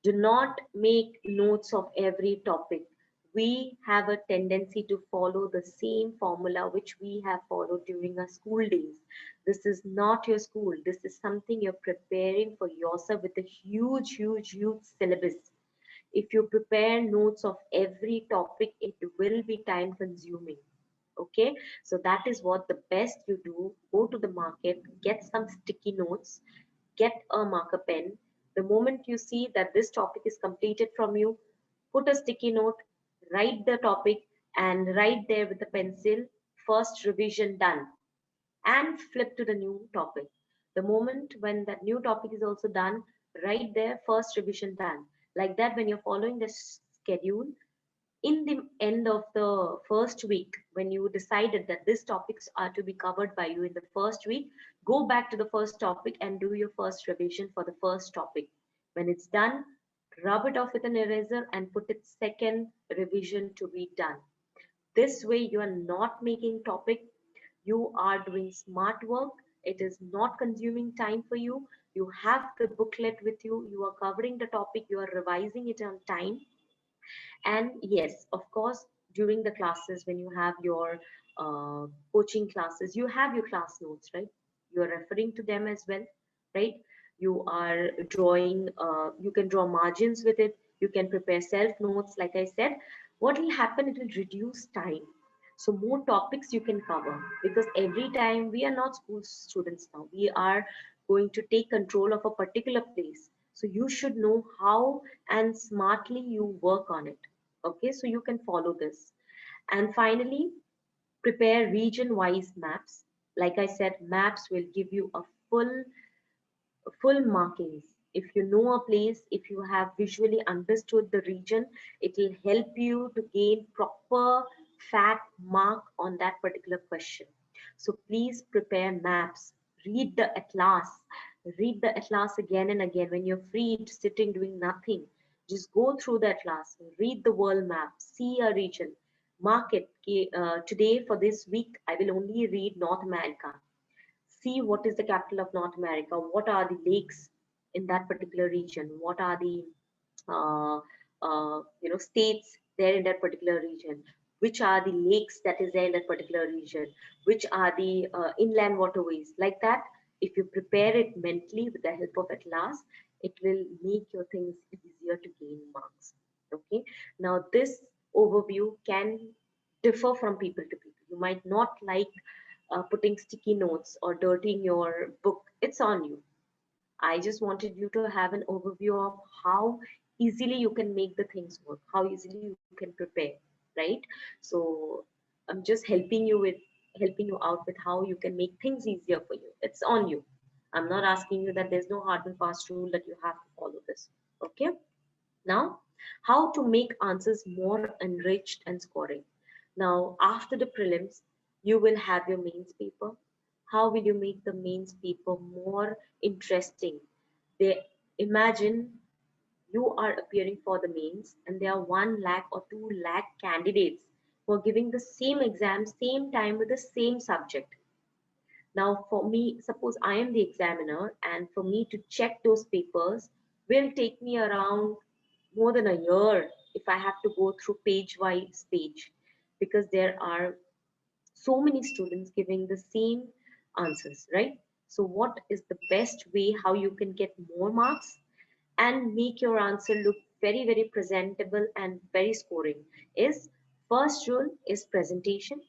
do not make notes of every topic. We have a tendency to follow the same formula which we have followed during our school days. This is not your school. This is something you're preparing for yourself with a huge, huge, huge syllabus. If you prepare notes of every topic, it will be time consuming. Okay, so that is what the best you do. Go to the market, get some sticky notes, get a marker pen. The moment you see that this topic is completed from you, put a sticky note, write the topic, and write there with a pencil, first revision done, and flip to the new topic. The moment when that new topic is also done, write there, first revision done. Like that, when you're following the schedule, in the end of the first week, when you decided that these topics are to be covered by you in the first week, go back to the first topic and do your first revision for the first topic. When it's done, rub it off with an eraser and put its second revision to be done. This way you are not making topic, you are doing smart work. It is not consuming time for you. You have the booklet with you are covering the topic, you are revising it on time. And yes, of course, during the classes, when you have your coaching classes, you have your class notes, right? You are referring to them as well, right? You are drawing, you can draw margins with it. You can prepare self notes. Like I said, what will happen? It will reduce time. So more topics you can cover, because every time we are not school students now. We are going to take control of a particular place. So you should know how and smartly you work on it. Okay, so you can follow this. And finally, prepare region wise maps. Like I said, maps will give you a full markings. If you know a place, if you have visually understood the region, it will help you to gain proper fact mark on that particular question. So please prepare maps, read the atlas, read the atlas again and again when you're free, sitting doing nothing. Just go through the atlas, read the world map, see a region, mark it. Okay, today for this week, I will only read North America. See what is the capital of North America, what are the lakes in that particular region, what are the uh, states there in that particular region, which are the lakes that is there in that particular region, which are the inland waterways. Like that, if you prepare it mentally with the help of atlas, it will make your things easier to gain marks. Okay, now this overview can differ from people to people. You might not like putting sticky notes or dirtying your book. It's on you. I just wanted you to have an overview of how easily you can make the things work, how easily you can prepare, right? So I'm just helping you out with how you can make things easier for you. It's on you. I'm not asking you that there's no hard and fast rule that you have to follow this. Okay. Now, how to make answers more enriched and scoring. Now, after the prelims, You will have your mains paper. How will you make the mains paper more interesting? They imagine you are appearing for the mains and there are 1 lakh or 2 lakh candidates who are giving the same exam, same time with the same subject. Now, for me, suppose I am the examiner, and for me to check those papers will take me around more than a year if I have to go through page wise page, because there are so many students giving the same answers, right? So, what is the best way how you can get more marks and make your answer look very, very presentable and very scoring? Is first rule is presentation.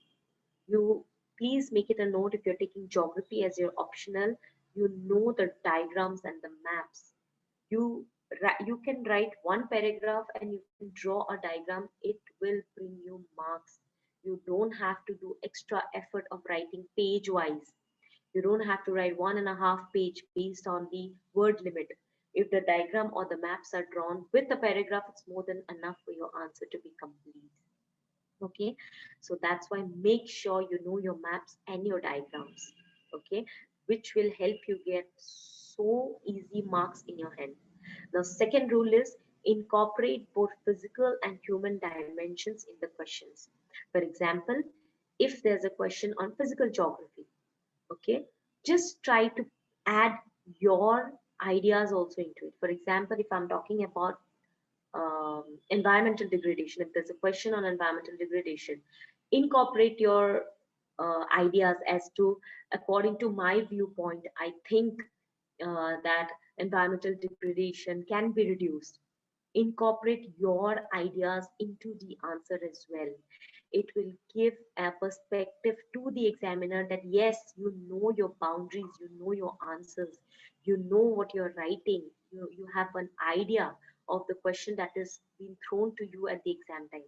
You please make it a note if you're taking geography as your optional, you know the diagrams and the maps. You you can write 1 paragraph and you can draw a diagram, it will bring you marks. You don't have to do extra effort of writing page wise. You don't have to write 1.5 page based on the word limit. If the diagram or the maps are drawn with a paragraph, it's more than enough for your answer to be complete. Okay, so that's why make sure you know your maps and your diagrams. Okay, which will help you get so easy marks in your hand. Now second rule is incorporate both physical and human dimensions in the questions. For example, if there's a question on physical geography, okay, just try to add your ideas also into it. For example, if I'm talking about environmental degradation, if there's a question on environmental degradation, incorporate your ideas as to, according to my viewpoint, I think that environmental degradation can be reduced. Incorporate your ideas into the answer as well. It will give a perspective to the examiner that yes, you know your boundaries, you know your answers, you know what you're writing, you have an idea of the question that is being thrown to you at the exam time.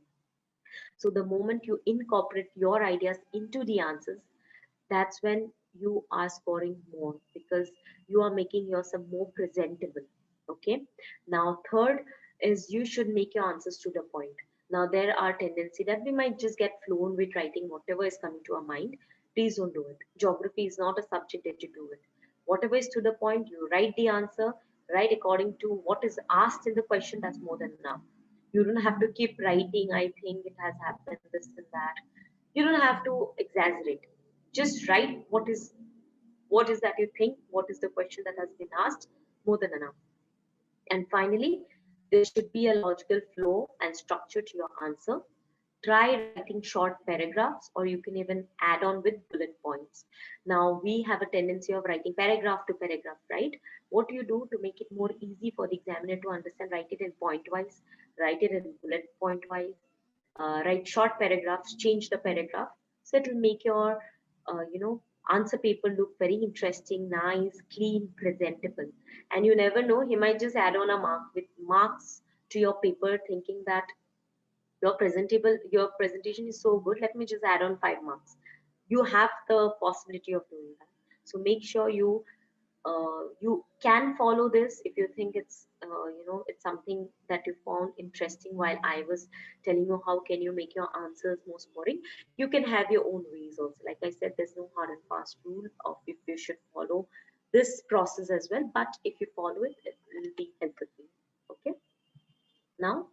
So the moment you incorporate your ideas into the answers, that's when you are scoring more, because you are making yourself more presentable. Okay, now third is you should make your answers to the point. Now there are tendency that we might just get flown with writing whatever is coming to our mind. Please don't do it. Geography is not a subject that you do it. Whatever is to the point, you write the answer, write according to what is asked in the question. That's more than enough. You don't have to keep writing, I think it has happened, this and that. You don't have to exaggerate. Just write what is that you think, what is the question that has been asked, more than enough. And finally, there should be a logical flow and structure to your answer. Try writing short paragraphs, or you can even add on with bullet points. Now, we have a tendency of writing paragraph to paragraph, right? What do you do to make it more easy for the examiner to understand? Write it in point wise, write it in bullet point wise, write short paragraphs, change the paragraph. So it will make your, answer paper look very interesting, nice, clean, presentable. And you never know, he might just add on a mark with marks to your paper, thinking that your presentation is so good, let me just add on 5 marks. You have the possibility of doing that. So make sure you can follow this if you think it's something that you found interesting while I was telling you how can you make your answers more scoring. You can have your own ways also. Like I said, there's no hard and fast rule of if you should follow this process as well, but if you follow it, it will be helpful for you. Okay, now,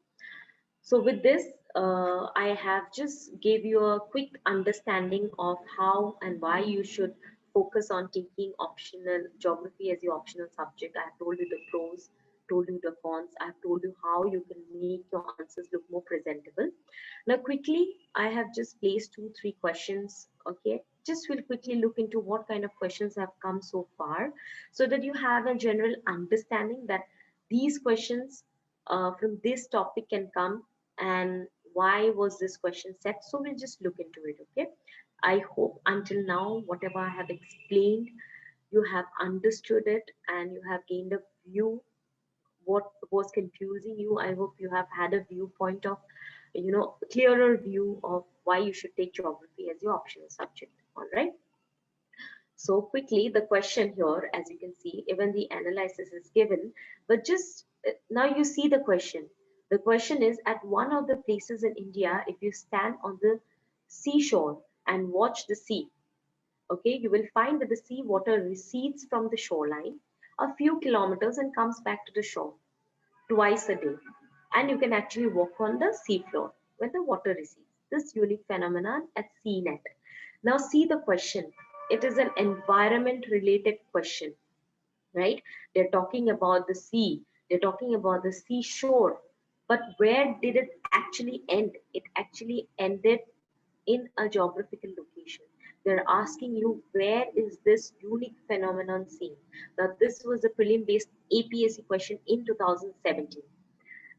so with this, I have just gave you a quick understanding of how and why you should focus on taking optional geography as your optional subject. I have told you the pros, told you the cons. I have told you how you can make your answers look more presentable. Now, quickly, I have just placed 2, 3 questions. Okay, just will quickly look into what kind of questions have come so far, so that you have a general understanding that these questions from this topic can come, and why was this question set. So we'll just look into it. Okay, I hope until now whatever I have explained, you have understood it and you have gained a view what was confusing you. I hope you have had a viewpoint of, clearer view of why you should take geography as your optional subject. All right, so quickly, the question here, as you can see, even the analysis is given, but just now you see the question. The question is, at one of the places in India, if you stand on the seashore and watch the sea. Okay, you will find that the sea water recedes from the shoreline a few kilometers and comes back to the shore twice a day. And you can actually walk on the seafloor when the water recedes. This unique phenomenon at CNET. Now see the question. It is an environment related question, right? They're talking about the sea, they're talking about the seashore. But where did it actually end? It actually ended in a geographical location. They're asking you, where is this unique phenomenon seen? Now, this was a prelim based APSC question in 2017.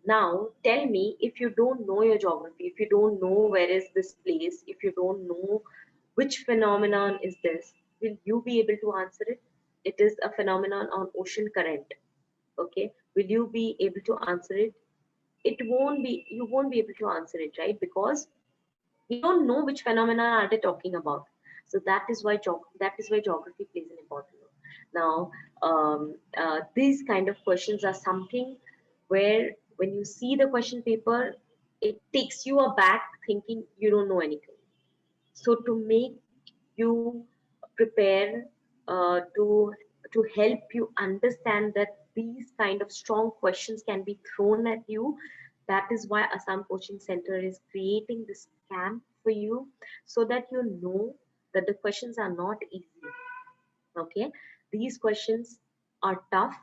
Now, tell me, if you don't know your geography, if you don't know where is this place, if you don't know which phenomenon is this, will you be able to answer it? It is a phenomenon on ocean current. Okay, will you be able to answer it? It won't be. You won't be able to answer it, right? Because you don't know which phenomena are they talking about. So that is why geography plays an important role. Now, these kind of questions are something where when you see the question paper, it takes you aback thinking you don't know anything. So to make you prepare, to help you understand that these kind of strong questions can be thrown at you, that is why Assam Coaching Center is creating this camp for you, so that you know that the questions are not easy. Okay, these questions are tough.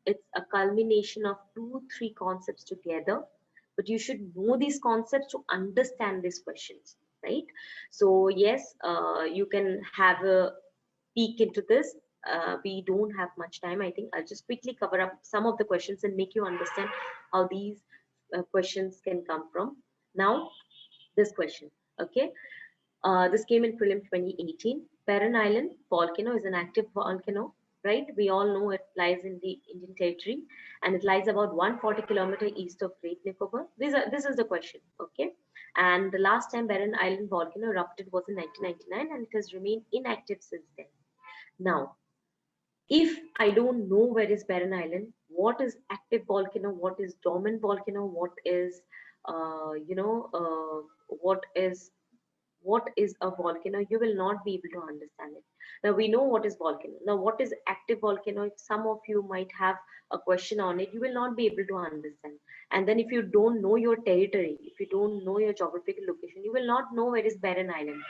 It's a culmination of 2 3 concepts together, but you should know these concepts to understand these questions, right? So yes, you can have a peek into this. We don't have much time. I think I'll just quickly cover up some of the questions and make you understand how these questions can come from. Now, this question, okay? This came in Prelim 2018. Barren Island volcano is an active volcano, right? We all know it lies in the Indian territory, and it lies about 140 kilometers east of Great Nicobar. This is the question, okay? And the last time Barren Island volcano erupted was in 1999, and it has remained inactive since then. Now, if I don't know where is Barren Island, what is active volcano, what is dormant volcano, what is a volcano, you will not be able to understand it. Now we know what is volcano. Now what is active volcano? If some of you might have a question on it, you will not be able to understand. And then if you don't know your territory, if you don't know your geographical location, you will not know where is Barren Island,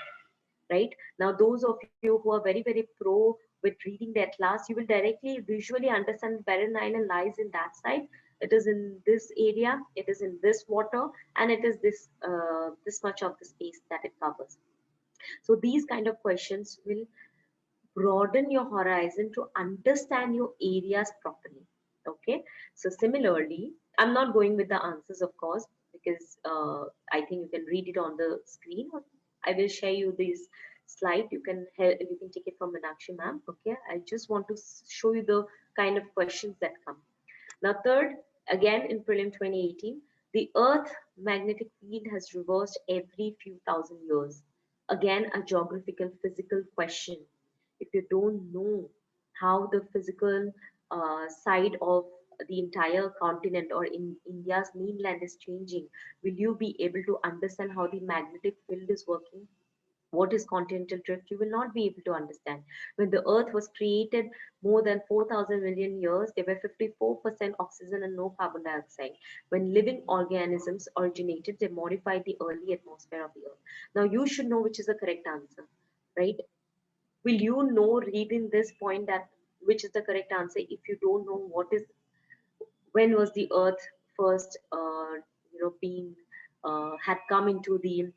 right? Now those of you who are very pro with reading the atlas, you will directly visually understand Barren Island lies in that side. It is in this area, it is in this water, and it is this much of the space that it covers. So these kind of questions will broaden your horizon to understand your areas properly. Okay, so similarly, I'm not going with the answers, of course, because I think you can read it on the screen, or I will share you this slide. You can take it from Meenakshi ma'am. Okay, I just want to show you the kind of questions that come. Now, third, again in Prelim 2018, the Earth magnetic field has reversed every few thousand years. Again, a geographical physical question. If you don't know how the physical side of the entire continent or in India's mainland is changing, will you be able to understand how the magnetic field is working? What is continental drift? You will not be able to understand. When the earth was created more than 4,000 million years, there were 54% oxygen and no carbon dioxide. When living organisms originated, they modified the early atmosphere of the earth. Now you should know which is the correct answer, right? Will you know reading this point that which is the correct answer if you don't know what is, when was the earth first being had come into the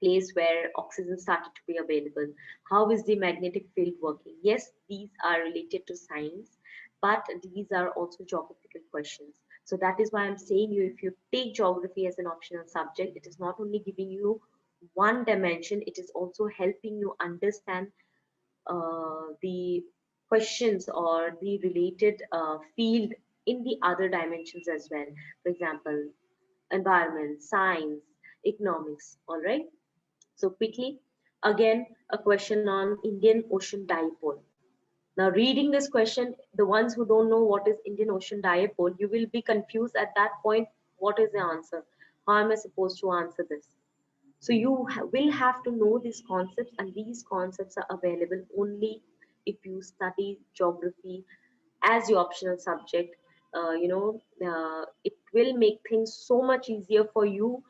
place where oxygen started to be available? How is the magnetic field working? Yes, these are related to science, but these are also geographical questions. So that is why I'm saying you, if you take geography as an optional subject, it is not only giving you one dimension, it is also helping you understand the questions or the related field in the other dimensions as well. For example, environment, science, economics, all right? So quickly, again, a question on Indian Ocean Dipole. Now, reading this question, the ones who don't know what is Indian Ocean Dipole, you will be confused at that point. What is the answer? How am I supposed to answer this? So you will have to know these concepts, and these concepts are available only if you study geography as your optional subject. It will make things so much easier for you,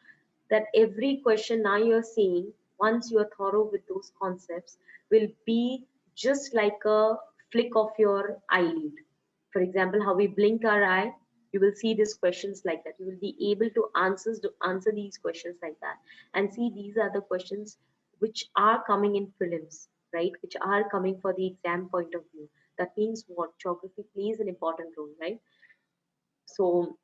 that every question now you're seeing, once you're thorough with those concepts, will be just like a flick of your eyelid. For example, how we blink our eye, you will see these questions like that. You will be able to answer these questions like that. And see, these are the questions which are coming in prelims, right? Which are coming for the exam point of view. That means what? Geography plays an important role, right? So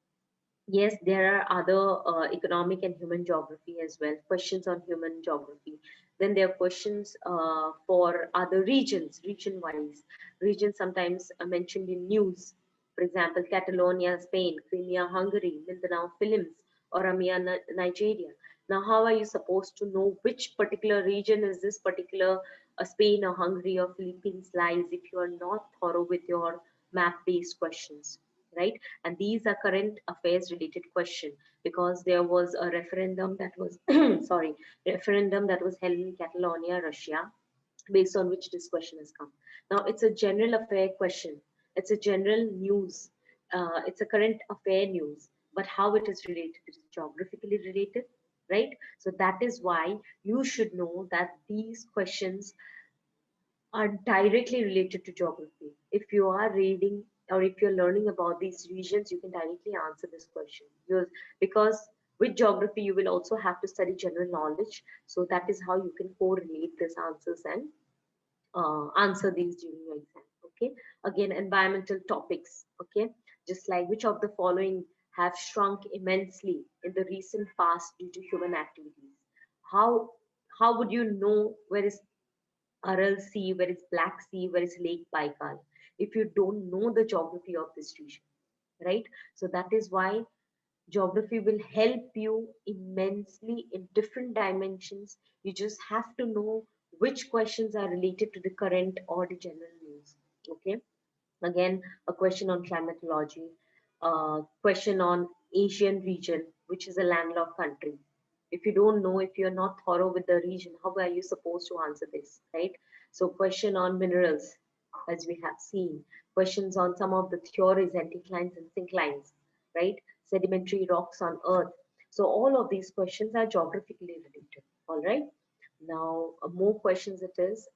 yes, there are other economic and human geography as well, questions on human geography. Then there are questions for other regions, region wise. Regions sometimes are mentioned in news. For example, Catalonia, Spain, Crimea, Hungary, Mindanao, Philippines, or Amia, Nigeria. Now, how are you supposed to know which particular region is this particular Spain or Hungary or Philippines lies if you are not thorough with your map-based questions, right? And these are current affairs related question, because there was a referendum that was sorry, referendum that was held in Catalonia, Russia, based on which this question has come. Now it's a general affair question, it's a general news, it's a current affair news, but how it is related, it is geographically related, right? So that is why you should know that these questions are directly related to geography. If you are reading or if you're learning about these regions, you can directly answer this question. Because with geography, you will also have to study general knowledge. So that is how you can correlate these answers and answer these during your exam. Okay. Again, environmental topics. Okay. Just like, which of the following have shrunk immensely in the recent past due to human activities? How how would you know where is Aral Sea, where is Black Sea, where is Lake Baikal, if you don't know the geography of this region, right? So that is why geography will help you immensely in different dimensions. You just have to know which questions are related to the current or the general news. Okay. Again, a question on climatology, a question on Asian region, which is a landlocked country. If you don't know, if you're not thorough with the region, how are you supposed to answer this, right? So question on minerals, as we have seen, questions on some of the theories, anticlines and synclines, right? Sedimentary rocks on Earth. So all of these questions are geographically related, all right? Now, more questions it is.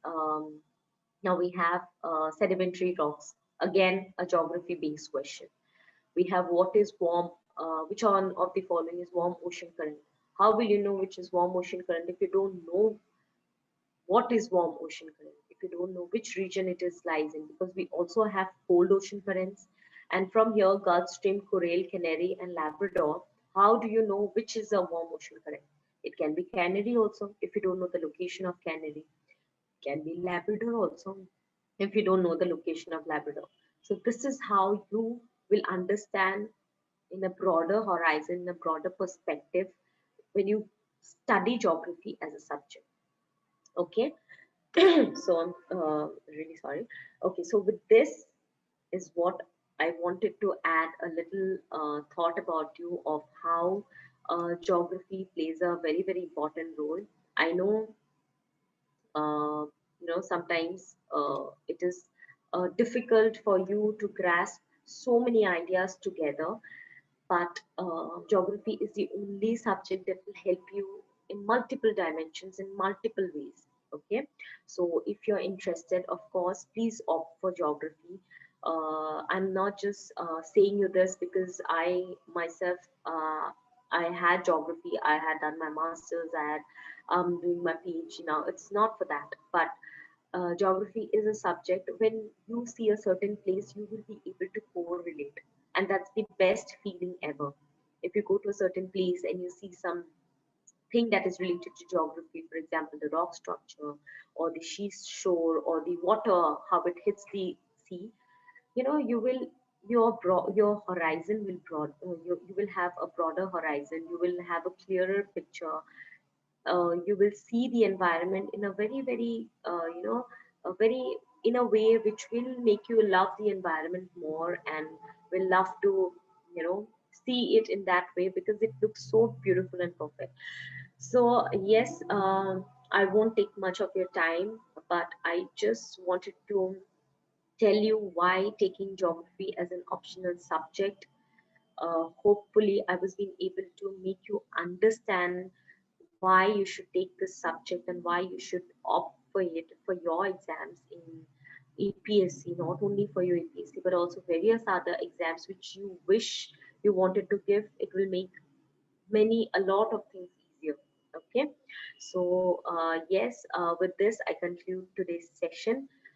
Now we have sedimentary rocks. Again, a geography-based question. We have what is warm, which one of the following is warm ocean current? How will you know which is warm ocean current if you don't know what is warm ocean current? If you don't know which region it is lies in, because we also have cold ocean currents. And from here, Gulf Stream, Coral, Canary, and Labrador, how do you know which is a warm ocean current? It can be Canary also, if you don't know the location of Canary. It can be Labrador also, if you don't know the location of Labrador. So this is how you will understand in a broader horizon, in a broader perspective, when you study geography as a subject. Okay. So I'm really sorry. Okay, so with this is what I wanted to add a little thought about you of how geography plays a very, very important role. I know uh, sometimes it is difficult for you to grasp so many ideas together, but geography is the only subject that will help you in multiple dimensions, in multiple ways. Okay, so if you're interested, of course, please opt for geography. I'm not just saying you this because I myself, I had geography, I had done my masters, I had doing my PhD now. It's not for that, but geography is a subject. When you see a certain place, you will be able to correlate, and that's the best feeling ever. If you go to a certain place and you see some thing that is related to geography, for example, the rock structure or the seashore or the water, how it hits the sea, you will your horizon will you will have a broader horizon, you will have a clearer picture. You will see the environment in a very, very, a very, in a way which will make you love the environment more, and will love to, see it in that way, because it looks so beautiful and perfect. So, yes, I won't take much of your time, but I just wanted to tell you why taking geography as an optional subject. Hopefully, I was being able to make you understand why you should take this subject and why you should opt for it for your exams in APSC, not only for your APSC, but also various other exams which you wish you wanted to give. It will make a lot of things easier. Okay, so yes, with this I conclude today's session.